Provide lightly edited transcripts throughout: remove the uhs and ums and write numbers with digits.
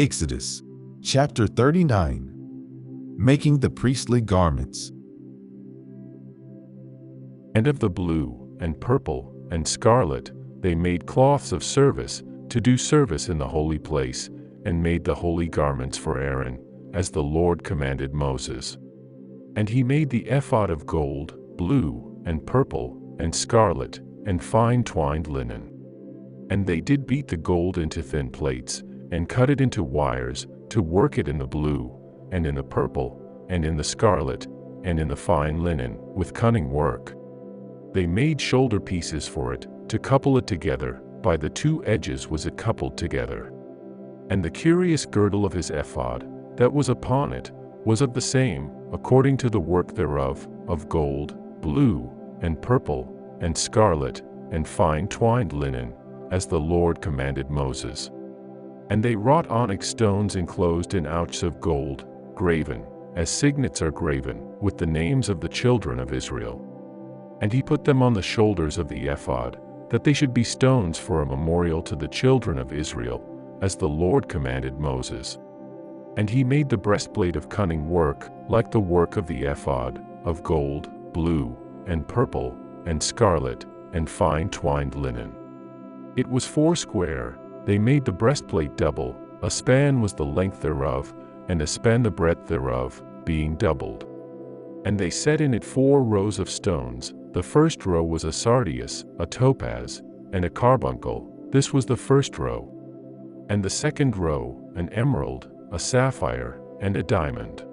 Exodus chapter 39. Making the priestly garments. And of the blue, and purple, and scarlet, they made cloths of service, to do service in the holy place, and made the holy garments for Aaron, as the Lord commanded Moses. And he made the ephod of gold, blue, and purple, and scarlet, and fine twined linen. And they did beat the gold into thin plates, and cut it into wires, to work it in the blue, and in the purple, and in the scarlet, and in the fine linen, with cunning work. They made shoulder pieces for it, to couple it together, by the two edges was it coupled together. And the curious girdle of his ephod, that was upon it, was of the same, according to the work thereof, of gold, blue, and purple, and scarlet, and fine twined linen, as the Lord commanded Moses. And they wrought onyx stones enclosed in ouches of gold, graven, as signets are graven, with the names of the children of Israel. And he put them on the shoulders of the ephod, that they should be stones for a memorial to the children of Israel, as the Lord commanded Moses. And he made the breastplate of cunning work, like the work of the ephod, of gold, blue, and purple, and scarlet, and fine twined linen. It was foursquare. They made the breastplate double, a span was the length thereof, and a span the breadth thereof, being doubled. And they set in it 4 rows of stones. The first row was a sardius, a topaz, and a carbuncle. This was the first row. And the second row, an emerald, a sapphire, and a diamond.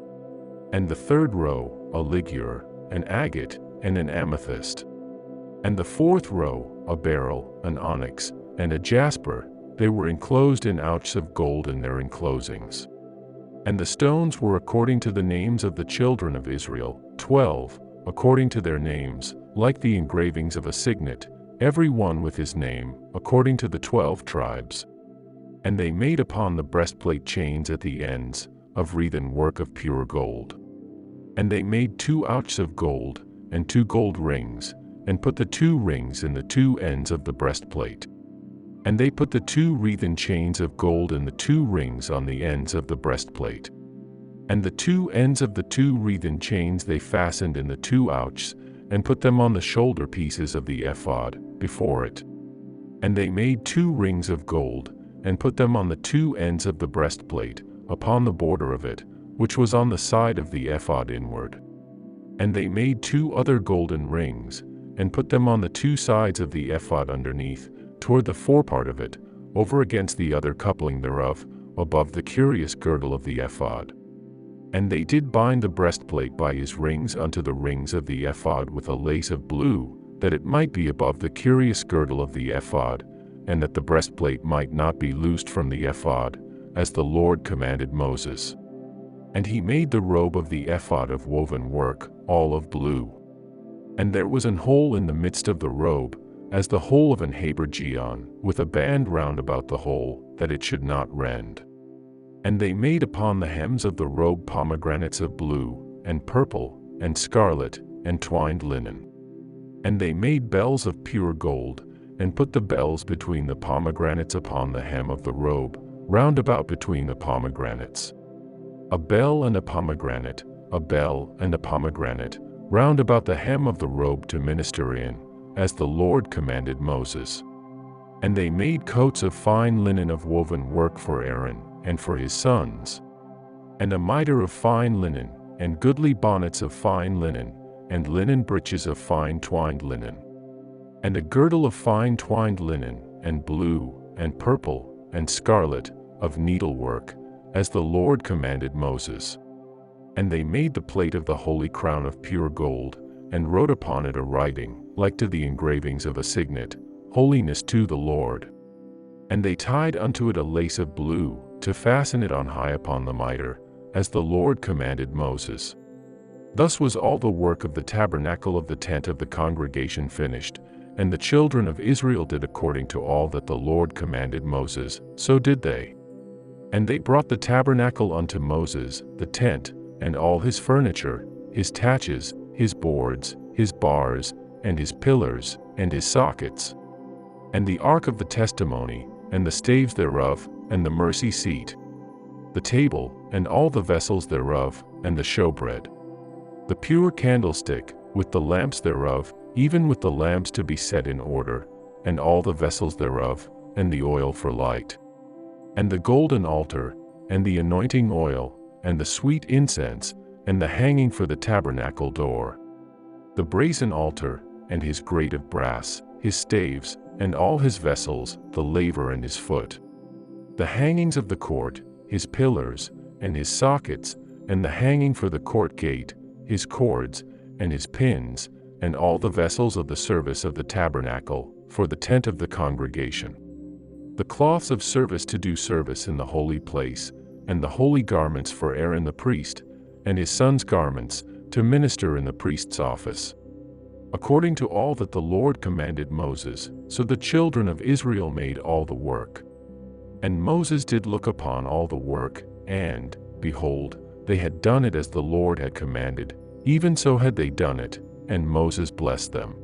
And the third row, a ligure, an agate, and an amethyst. And the fourth row, a beryl, an onyx, and a jasper. They were enclosed in ouches of gold in their enclosings. And the stones were according to the names of the children of Israel, 12, according to their names, like the engravings of a signet, every one with his name, according to the 12 tribes. And they made upon the breastplate chains at the ends, of wreathen work of pure gold. And they made 2 ouches of gold, and 2 gold rings, and put the 2 rings in the 2 ends of the breastplate. And they put the 2 wreathen chains of gold in the 2 rings on the ends of the breastplate. And the 2 ends of the 2 wreathen chains they fastened in the 2 ouches, and put them on the shoulder pieces of the ephod, before it. And they made 2 rings of gold, and put them on the 2 ends of the breastplate, upon the border of it, which was on the side of the ephod inward. And they made 2 other golden rings, and put them on the 2 sides of the ephod underneath, toward the forepart of it, over against the other coupling thereof, above the curious girdle of the ephod. And they did bind the breastplate by his rings unto the rings of the ephod with a lace of blue, that it might be above the curious girdle of the ephod, and that the breastplate might not be loosed from the ephod, as the Lord commanded Moses. And he made the robe of the ephod of woven work, all of blue. And there was an hole in the midst of the robe, as the hole of an habergeon, with a band round about the hole, that it should not rend. And they made upon the hems of the robe pomegranates of blue, and purple, and scarlet, and twined linen. And they made bells of pure gold, and put the bells between the pomegranates upon the hem of the robe, round about between the pomegranates. A bell and a pomegranate, a bell and a pomegranate, round about the hem of the robe to minister in, as the Lord commanded Moses. And they made coats of fine linen of woven work for Aaron, and for his sons. And a mitre of fine linen, and goodly bonnets of fine linen, and linen breeches of fine twined linen. And a girdle of fine twined linen, and blue, and purple, and scarlet, of needlework, as the Lord commanded Moses. And they made the plate of the holy crown of pure gold, and wrote upon it a writing, like to the engravings of a signet, Holiness to the Lord. And they tied unto it a lace of blue, to fasten it on high upon the mitre, as the Lord commanded Moses. Thus was all the work of the tabernacle of the tent of the congregation finished, and the children of Israel did according to all that the Lord commanded Moses, so did they. And they brought the tabernacle unto Moses, the tent, and all his furniture, his taches, his boards, his bars, and his pillars, and his sockets. And the ark of the testimony, and the staves thereof, and the mercy seat. the table, and all the vessels thereof, and the showbread. The pure candlestick, with the lamps thereof, even with the lamps to be set in order, and all the vessels thereof, and the oil for light. And the golden altar, and the anointing oil, and the sweet incense, and the hanging for the tabernacle door. The brazen altar, and his grate of brass, his staves, and all his vessels, the laver and his foot. The hangings of the court, his pillars, and his sockets, and the hanging for the court gate, his cords, and his pins, and all the vessels of the service of the tabernacle, for the tent of the congregation. The cloths of service to do service in the holy place, and the holy garments for Aaron the priest, and his sons' garments, to minister in the priest's office. According to all that the Lord commanded Moses, so the children of Israel made all the work. And Moses did look upon all the work, and, behold, they had done it as the Lord had commanded, even so had they done it, and Moses blessed them.